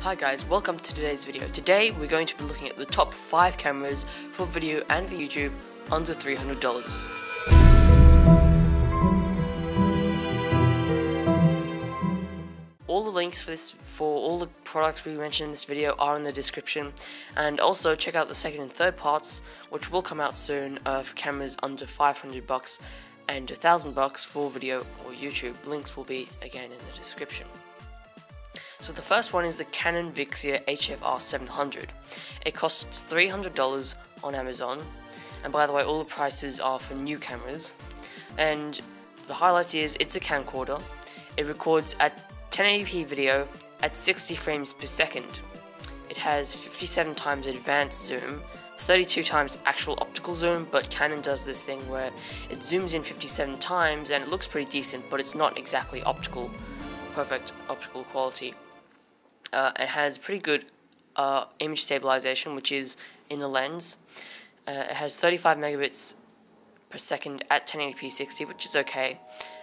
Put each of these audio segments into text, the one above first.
Hi guys, welcome to today's video. Today we're going to be looking at the top 5 cameras for video and for YouTube under $300. All the links for all the products we mentioned in this video are in the description, and also check out the second and third parts which will come out soon for cameras under $500 and $1,000 for video or YouTube. Links will be again in the description. So the first one is the Canon Vixia HF R700. It costs $300 on Amazon, and by the way, all the prices are for new cameras. And the highlight is it's a camcorder. It records at 1080p video at 60 frames per second. It has 57 times advanced zoom, 32 times actual optical zoom, but Canon does this thing where it zooms in 57 times and it looks pretty decent, but it's not exactly perfect optical quality. It has pretty good image stabilization, which is in the lens. It has 35 megabits per second at 1080p 60, which is okay.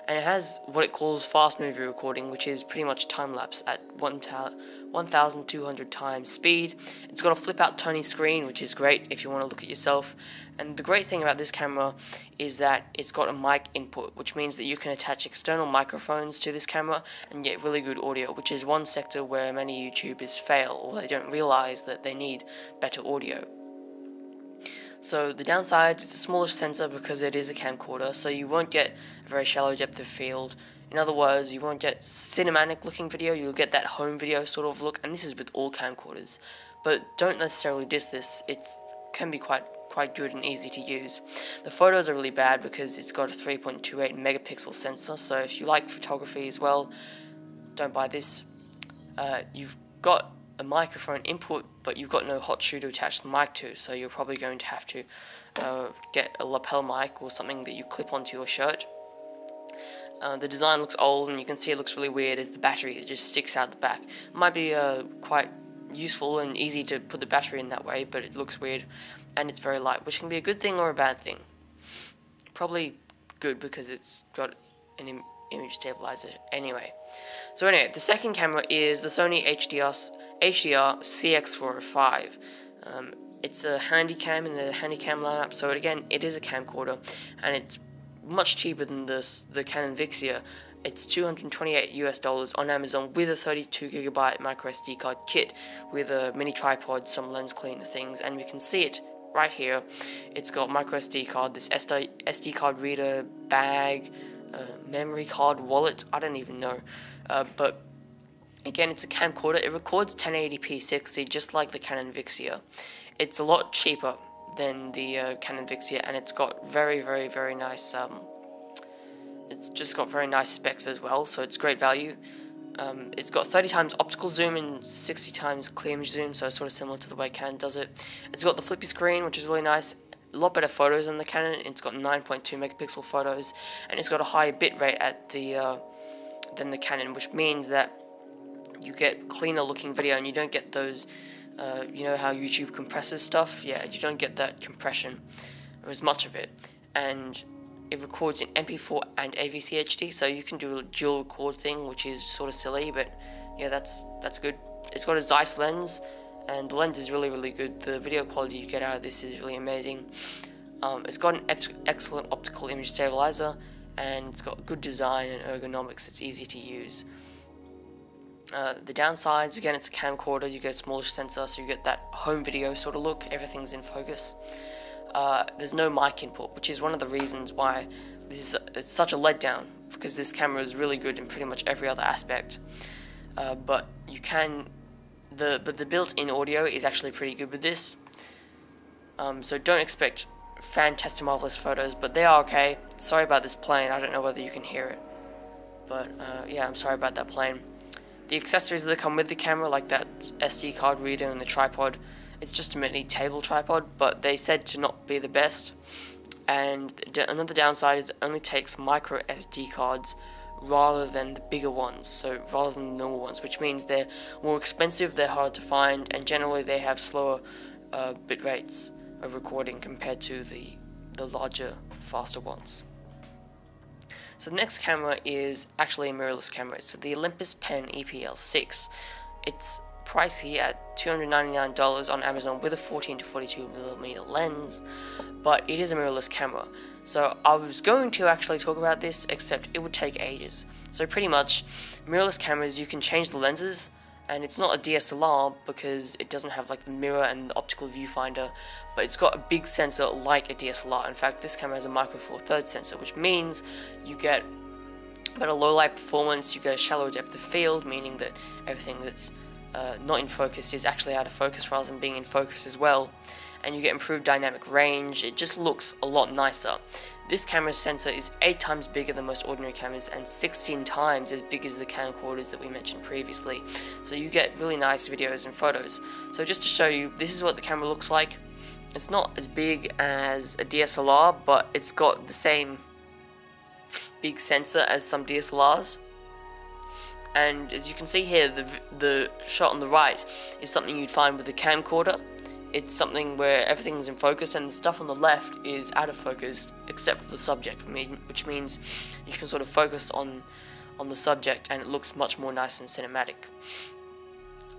And it has what it calls fast movie recording, which is pretty much time-lapse at 1,200 times speed. It's got a flip-out Tony screen, which is great if you want to look at yourself. And the great thing about this camera is that it's got a mic input, which means that you can attach external microphones to this camera and get really good audio, which is one sector where many YouTubers fail, or they don't realize that they need better audio. So the downsides, it's a smaller sensor because it is a camcorder, so you won't get a very shallow depth of field. In other words, you won't get cinematic looking video, you'll get that home video sort of look, and this is with all camcorders. But don't necessarily diss this, it can be quite good and easy to use. The photos are really bad because it's got a 3.28 megapixel sensor, so if you like photography as well, don't buy this. You've got a microphone input, but you've got no hot shoe to attach the mic to, so you're probably going to have to get a lapel mic or something that you clip onto your shirt. The design looks old, and you can see it looks really weird as the battery just sticks out the back. It might be quite useful and easy to put the battery in that way, but it looks weird, and it's very light, which can be a good thing or a bad thing. Probably good because it's got an image stabilizer anyway. So anyway, the second camera is the SONY HDRCX405. It's a handycam in the handycam lineup, so again, it is a camcorder, and it's much cheaper than the Canon Vixia. It's $228 US on Amazon with a 32GB micro SD card kit with a mini tripod, some lens cleaner things, and we can see it right here. It's got micro SD card, this SD card reader, bag, memory card, wallet, I don't even know, but again, it's a camcorder. It records 1080p 60 just like the Canon Vixia. It's a lot cheaper than the Canon Vixia, and it's got very nice it's just got very nice specs as well, so it's great value. It's got 30 times optical zoom and 60 times clear image zoom, so sort of similar to the way Canon does it. It's got the flippy screen, which is really nice. A lot better photos than the Canon. It's got 9.2 megapixel photos, and it's got a higher bit rate at than the Canon, which means that you get cleaner looking video, and you don't get those, you know how YouTube compresses stuff? Yeah, you don't get that compression, or as much of it. And it records in MP4 and AVC HD, so you can do a dual record thing, which is sort of silly, but yeah, that's good. It's got a Zeiss lens, and the lens is really good. The video quality you get out of this is really amazing. It's got an excellent optical image stabilizer, and it's got good design and ergonomics. It's easy to use. The downsides, again, it's a camcorder. You get a smaller sensor, so you get that home video sort of look. Everything's in focus. There's no mic input, which is one of the reasons why it's such a letdown, because this camera is really good in pretty much every other aspect. But the built-in audio is actually pretty good with this. So don't expect fantastic marvelous photos, but they are okay. Sorry about this plane, I don't know whether you can hear it, but yeah, I'm sorry about that plane. The accessories that come with the camera, like that SD card reader and the tripod, it's just a mini table tripod, but they said to not be the best. And another downside is it only takes micro SD cards rather than the bigger ones, so rather than the normal ones, which means they're more expensive, they're harder to find, and generally they have slower bit rates of recording compared to the larger, faster ones. So the next camera is actually a mirrorless camera. It's the OLYMPUS PEN E-PL6. It's pricey at $299 on Amazon with a 14 to 42mm lens, but it is a mirrorless camera. So I was going to actually talk about this, except it would take ages. So pretty much, mirrorless cameras, you can change the lenses, and it's not a DSLR because it doesn't have like the mirror and the optical viewfinder, but it's got a big sensor like a DSLR. In fact, this camera has a micro four thirds sensor, which means you get better low light performance, you get a shallow depth of field, meaning that everything that's not in focus is actually out of focus rather than being in focus as well, and you get improved dynamic range. It just looks a lot nicer. This camera's sensor is 8 times bigger than most ordinary cameras and 16 times as big as the camcorders that we mentioned previously, so you get really nice videos and photos. So just to show you, this is what the camera looks like. It's not as big as a DSLR, but it's got the same big sensor as some DSLRs. And as you can see here, the shot on the right is something you'd find with a camcorder. It's something where everything's in focus and the stuff on the left is out of focus except for the subject, which means you can sort of focus on the subject and it looks much more nice and cinematic.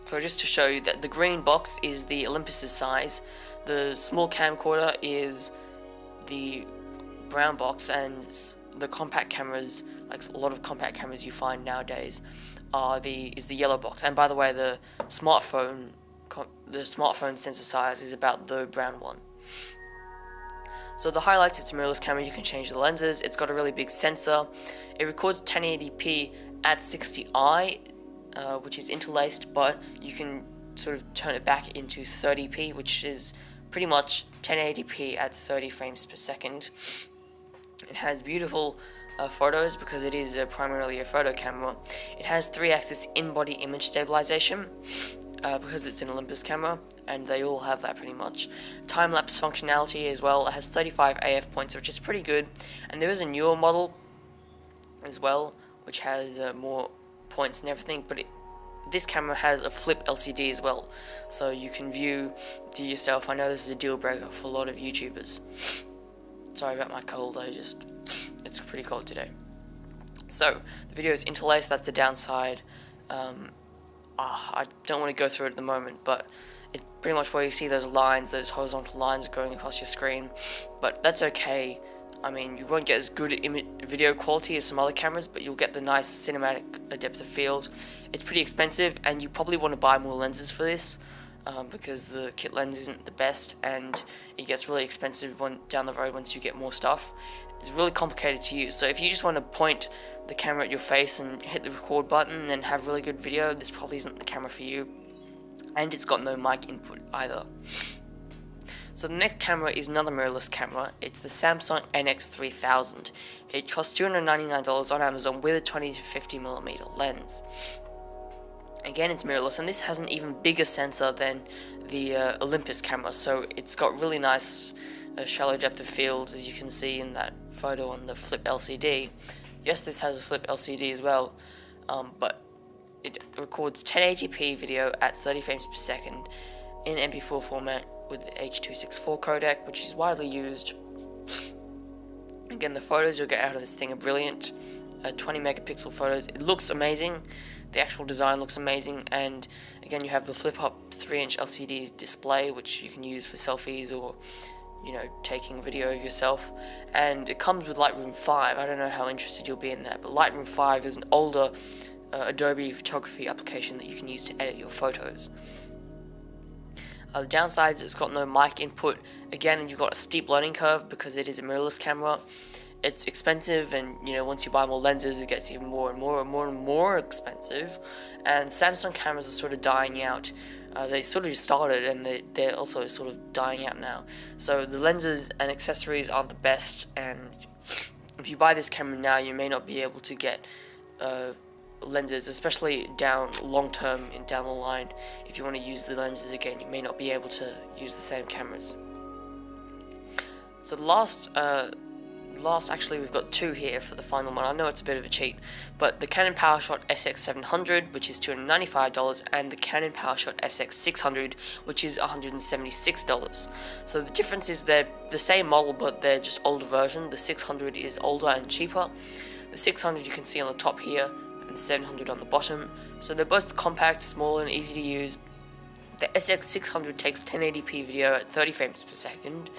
So just to show you that the green box is the Olympus's size, the small camcorder is the brown box, and the compact cameras, like a lot of compact cameras you find nowadays, is the yellow box. And by the way, the smartphone sensor size is about the brown one. So the highlights, it's a mirrorless camera, you can change the lenses, it's got a really big sensor, it records 1080p at 60i, which is interlaced, but you can sort of turn it back into 30p, which is pretty much 1080p at 30 frames per second. It has beautiful photos because it is primarily a photo camera. It has 3-axis in-body image stabilization because it's an Olympus camera, and they all have that pretty much. Time-lapse functionality as well. It has 35 AF points, which is pretty good, and there is a newer model as well which has more points and everything, but this camera has a flip LCD as well, so you can view yourself. I know this is a deal breaker for a lot of YouTubers. Sorry about my cold, it's pretty cold today. So, the video is interlaced, that's the downside. I don't want to go through it at the moment, but it's pretty much where you see those lines, those horizontal lines going across your screen, but that's okay. I mean, you won't get as good video quality as some other cameras, but you'll get the nice cinematic depth of field. It's pretty expensive, and you probably want to buy more lenses for this, because the kit lens isn't the best, and it gets really expensive down the road once you get more stuff. It's really complicated to use, so if you just want to point the camera at your face and hit the record button and have really good video, this probably isn't the camera for you. And it's got no mic input either. So the next camera is another mirrorless camera. It's the Samsung NX3000. It costs $299 on Amazon with a 20 to 50mm lens. Again, it's mirrorless, and this has an even bigger sensor than the Olympus camera, so it's got really nice shallow depth of field, as you can see in that photo on the flip LCD. Yes, this has a flip LCD as well, but it records 1080p video at 30 frames per second in MP4 format with the H.264 codec, which is widely used. Again, the photos you'll get out of this thing are brilliant. 20 megapixel photos. It looks amazing. The actual design looks amazing, and again, you have the flip-up 3-inch LCD display, which you can use for selfies or, you know, taking video of yourself. And it comes with Lightroom 5. I don't know how interested you'll be in that, but Lightroom 5 is an older Adobe photography application that you can use to edit your photos. The downsides, it's got no mic input. Again, you've got a steep learning curve because it is a mirrorless camera. It's expensive, and you know, once you buy more lenses, it gets even more and more and more and more expensive. And Samsung cameras are sort of dying out. They sort of just started, and they're also sort of dying out now. So the lenses and accessories aren't the best, and if you buy this camera now, you may not be able to get lenses, especially long term down the line. If you want to use the lenses again, you may not be able to use the same cameras. So the last, actually we've got two here for the final one. I know it's a bit of a cheat, but the Canon POWERSHOT SX700, which is $295, and the Canon POWERSHOT SX600, which is $176. So the difference is they're the same model, but they're just older version. The 600 is older and cheaper. The 600 you can see on the top here, and the 700 on the bottom. So they're both compact, small, and easy to use. The SX600 takes 1080p video at 30 frames per second.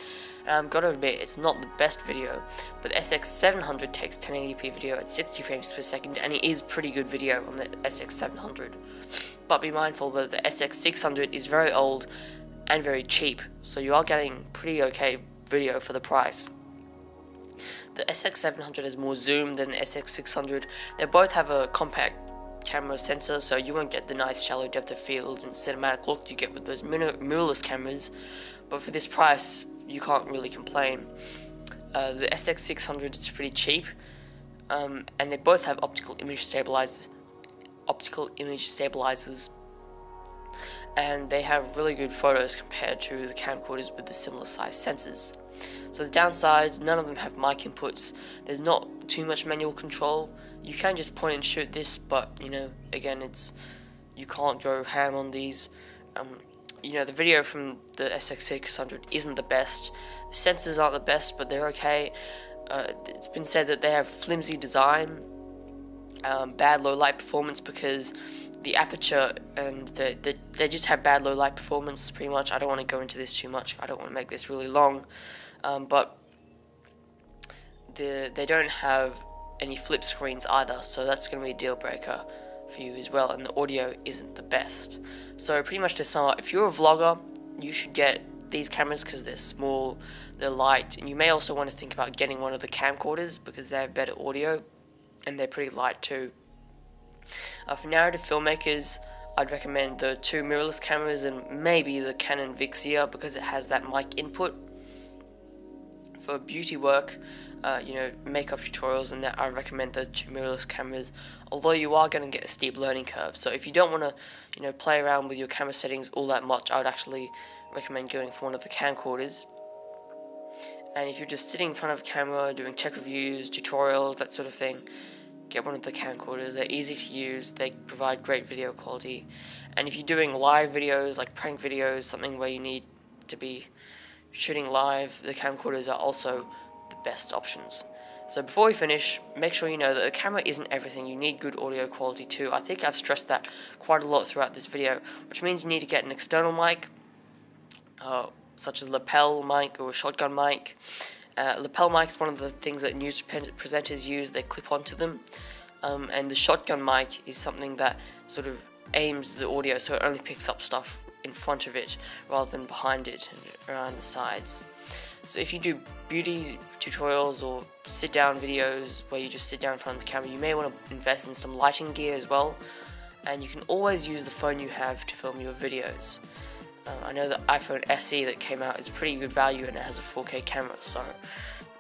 Gotta admit, it's not the best video, but the SX700 takes 1080p video at 60 frames per second, and it is pretty good video on the SX700. But be mindful that the SX600 is very old and very cheap, so you are getting pretty okay video for the price. The SX700 has more zoom than the SX600. They both have a compact camera sensor, so you won't get the nice shallow depth of field and cinematic look you get with those mirrorless cameras, but for this price you can't really complain. The SX600 is pretty cheap, and they both have optical image stabilizers, and they have really good photos compared to the camcorders with the similar size sensors. So the downsides, none of them have mic inputs. There's not too much manual control. You can just point and shoot this, but you know, again, you can't go ham on these. You know, the video from the SX600 isn't the best. The sensors aren't the best, but they're okay. It's been said that they have flimsy design, bad low light performance because the aperture, and they just have bad low light performance pretty much. I don't want to go into this too much. I don't want to make this really long, but they don't have any flip screens either, so that's going to be a deal breaker for you as well, and the audio isn't the best. So pretty much to sum up, if you're a vlogger, you should get these cameras because they're small, they're light, and you may also want to think about getting one of the camcorders because they have better audio and they're pretty light too. For narrative filmmakers, I'd recommend the two mirrorless cameras and maybe the Canon Vixia because it has that mic input. For beauty work, you know, makeup tutorials and that, I recommend those two mirrorless cameras, although you are going to get a steep learning curve. So if you don't want to, you know, play around with your camera settings all that much, I would actually recommend going for one of the camcorders. And if you're just sitting in front of a camera doing tech reviews, tutorials, that sort of thing, get one of the camcorders. They're easy to use, they provide great video quality. And if you're doing live videos, like prank videos, something where you need to be shooting live, the camcorders are also the best options. So before we finish, make sure you know that the camera isn't everything. You need good audio quality too. I think I've stressed that quite a lot throughout this video, which means you need to get an external mic, such as lapel mic or a shotgun mic. Lapel mic is one of the things that news presenters use. They clip onto them, and the shotgun mic is something that sort of aims the audio so it only picks up stuff in front of it rather than behind it and around the sides. So if you do beauty tutorials or sit down videos where you just sit down in front of the camera, you may want to invest in some lighting gear as well, and you can always use the phone you have to film your videos. I know the iPhone SE that came out is pretty good value and it has a 4K camera, so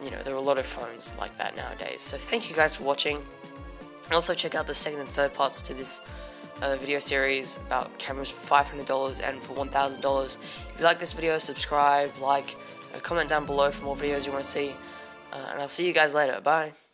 you know, there are a lot of phones like that nowadays. So thank you guys for watching. Also check out the second and third parts to this video series about cameras for $500 and for $1,000. If you like this video, subscribe, like, comment down below for more videos you want to see, and I'll see you guys later. Bye.